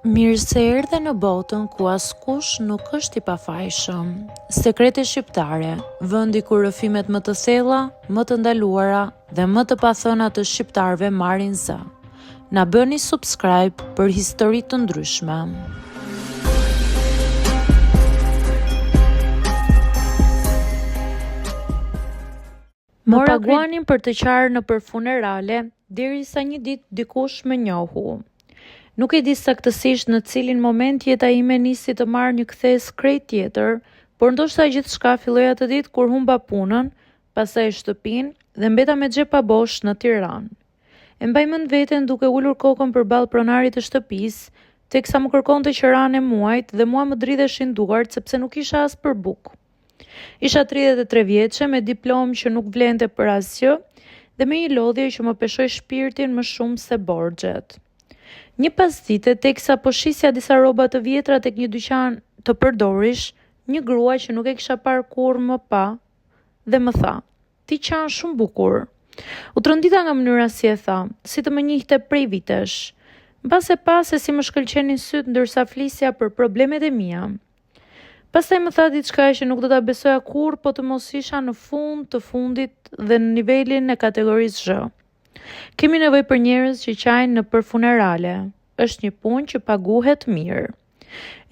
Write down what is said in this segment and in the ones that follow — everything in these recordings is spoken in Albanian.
Mirë se erdhe në botën ku askush nuk është i pafajshëm. Sekrete shqiptare, vendi ku rrëfimet më të thella, më të ndaluara dhe më të pathëna të shqiptarëve marrin zë. Na bëni subscribe për histori të ndryshme. Më paguanin për të qarë në për funerale, derisa një ditë dikush më njohu. Nuk e di saktësisht në cilin moment jeta ime nisi të marrë një kthes krejt tjetër, por ndoshta gjithçka filloi atë ditë kur humba punën, pastaj shtëpinë dhe mbeta me xhep pa bosh në Tiranë. E mbaj mend veten duke ulur kokën përballë pronarit të shtëpisë, teksa më kërkonte qiranë e muajit dhe mua më dridheshin duart sepse nuk isha as për bukë. Isha 33 vjeçe me diplomë që nuk vlente për asgjë dhe me një lodhje që më peshoi shpirtin më shumë se borxhet. Një pasdite, teksa po shisja disa rroba të vjetra tek një dyqan të përdorish, një grua që nuk e kisha parë kurrë më pa dhe më tha: "Ti qan shumë bukur." U trondita nga mënyra si e tha, si të më njihte prej vitesh. Mbas e pa se si më shkëlqenin syt ndërsa flisja për problemet e mia. Pastaj më tha diçka që nuk do ta besoja kurrë, po të mos isha në fund të fundit dhe në nivelin e kategorisë Zh. Kemi nevojë për njerëz që qajnë në për funerale. Është një punë që paguhet mirë.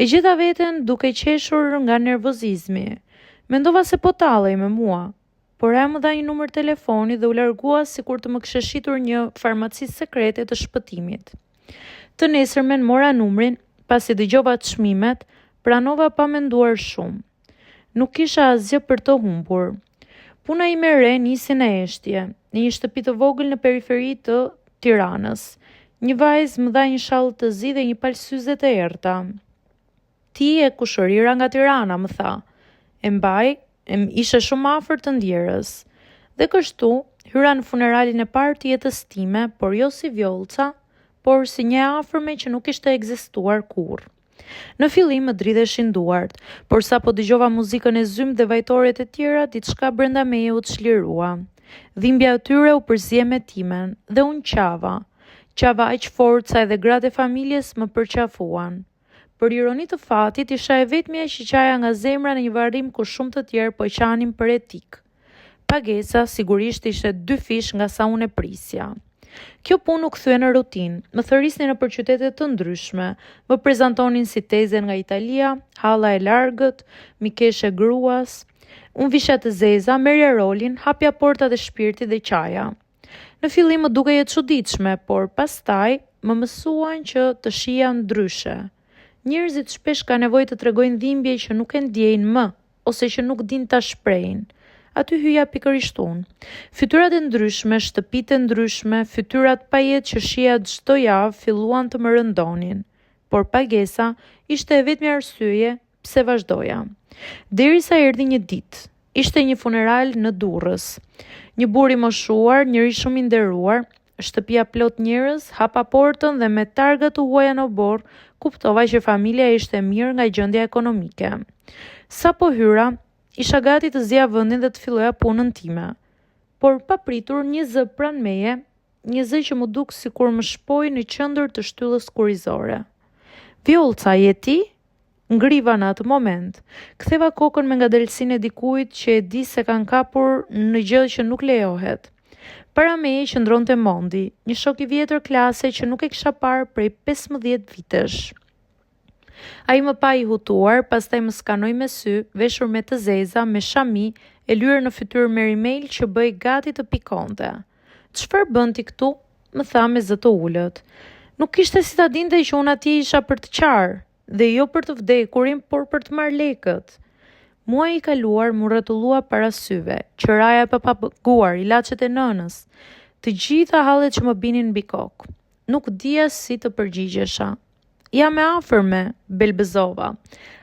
E gjeta veten duke qeshur nga nervozizmi. Mendova se po tallej me mua, por ajo më dha një numër telefoni dhe u largua sikur të më kishte shitur një farmaci sekrete të shpëtimit. Të nesërmen mora numrin, pasi dëgjova çmimet, pranova pa menduar shumë. Nuk kisha asgjë për të humbur. Puna ime e re nisi në eshtje, në një shtëpi të vogël në periferi të Tiranës. Një vajzë më dha një shall të zi dhe një palë syze të errta. "Ti e kushërira nga Tirana," më tha. E mbaj, ishe shumë afër të ndjerës. Dhe kështu, hyra në funeralin e parë të jetës time, por jo si Vjollca, por si një afërme që nuk ishte ekzistuar kurrë. Në fillim më dridheshin duart, por sa po dëgjova muzikën e zymë dhe vajtoret e tjera, diçka brenda meje u çlirua. Dhimbja e tyre u përzie me timen dhe unë qava. Qava aq fort sa edhe gratë e familjes më përqafuan. Për ironi të fatit, isha e vetmja që qaja nga zemra në një varrim ku shumë të tjerë po qanin për etik. Pagesa sigurisht ishte 2 fish nga sa unë e prisja. Kjo punë u kthye në rutinë, më thërisnin në qytete të ndryshme, më prezantonin si tezen nga Italia, halla e largët, mikeshe gruas. Unë visha të zeza, merja rolin, hapja portat e shpirtit dhe qaja. Në fillim më duke jetë çuditshme, por pastaj më mësuan që të shija ndryshe. Njerëzit shpesh ka nevojë të tregojnë dhimbje që nuk e ndjejnë më, ose që nuk din ta shprehin. Aty hyja pikërisht unë. Fytyrat e ndryshme, shtëpitë e ndryshme, fytyrat pa jetë që shija çdo javë filluan të më rëndonin. Por pagesa ishte e vetmja arsye pse vazhdoja. Derisa erdhi një ditë. Ishte një funeral në Durrës. Një burr i moshuar, njëri shumë i nderuar, shtëpia plot njerëz, hapa portën dhe me targa të huaja në borë, kuptova që familja ishte mirë nga gjendja ekonomike. Sa po hyra, isha gati të zja vendin dhe të filloja punën time. Por papritur një zë pranë meje, një zë që më duk sikur më shpoi në qendër të shtyllës kurrizore. "Vjollca, je ti?" Ngriva në atë moment. Ktheva kokën me ngadalësinë e dikujt që e di se kanë kapur në gjë që nuk lejohet. Para meje qëndronte Mondi, një shok i vjetër klase që nuk e kisha parë prej 15 vitesh. Ai më pa i hutuar, pastaj më skanoi me sy, veshur me të zeza, me shami, e lyer në fytyrë me rimel që bëi gati të pikonte. "Çfarë bën ti këtu?" më tha me zë të ulët. Nuk kishte si ta dinte që unë atje isha për të qarë, dhe jo për të vdekurin, por për të marrë lekët. Muaji i kaluar më rrëtullua para syve, qiraja e papaguar, ilaçet e nënës, të gjitha hallet që më binin mbi kokë. Nuk dija si të përgjigjesha. "Jam e afërme," belbezova.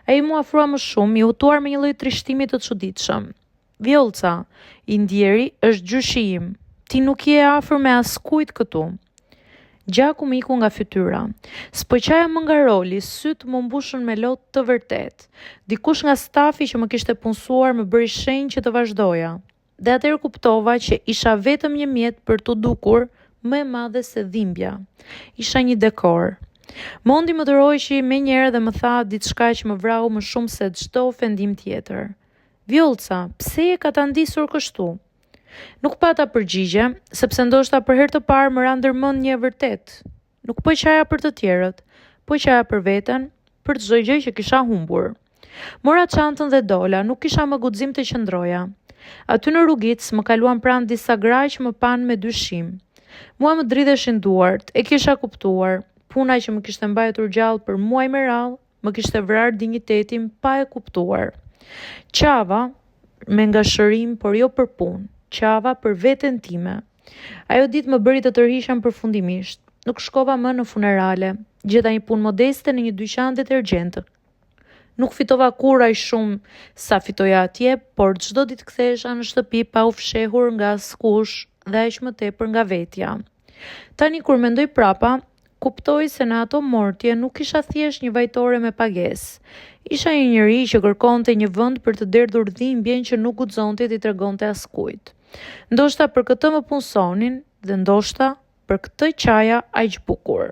Ai mua afrua më shumë, i hutuar me një lloj trishtimi të çuditshëm. "Vjollca, i ndjeri është gjyshi im. Ti nuk je e afër me askujt këtu." Gjaku më iku nga fytyra. Spoqaja më nga roli, syt më mbushën me lot të vërtet. Dikush nga stafi që më kishte punësuar më bëri shenjë që të vazhdoja. Dhe atëherë kuptova që isha vetëm një mjet për të dukur më e madhe se dhimbja. Isha një dekor. Mondi më tërhoqi me njerë dhe më tha diçka që më vrau më shumë se çdo ofendim tjetër. Vjollca, pse e ka ta ndisur kështu? Nuk pata përgjigje, sepse ndoshta për herë të parë më ra ndërmendje e vërtet. Nuk po qaja për të tjerët, po qaja për veten, për çdo gjë që kisha humbur. Mora çantën dhe dola, nuk kisha më guxim të qëndroja. Aty në rrugic më kaluan pranë disa gra që më panë me dyshim. Mua më dridheshin duart, e kisha kuptuar. Puna që më kishte mbajtur gjallë për muaj me radhë, më kishte vrarë dinjitetin pa e kuptuar. Qava me ngashërim, por jo për punë. Qava për veten time. Ajo ditë më bëri të tërhiqem përfundimisht. Nuk shkova më në funerale. Gjeta një punë modeste në një dyqan detergjent. Nuk fitova kur aq shumë sa fitoja atje, por çdo ditë kthehesha në shtëpi pa u fshehur nga askush dhe aq më tepër nga vetja. Tani kur mendoj prapa, kuptoj se në ato mortje nuk isha thjesht një vajtore me pagesë. Isha një njeri që kërkonte një vend për të derdhur dhimbjen që nuk guxonte t'i tregonte askujt. Ndoshta për këtë më punsonin dhe ndoshta për këtë qaja aq bukur.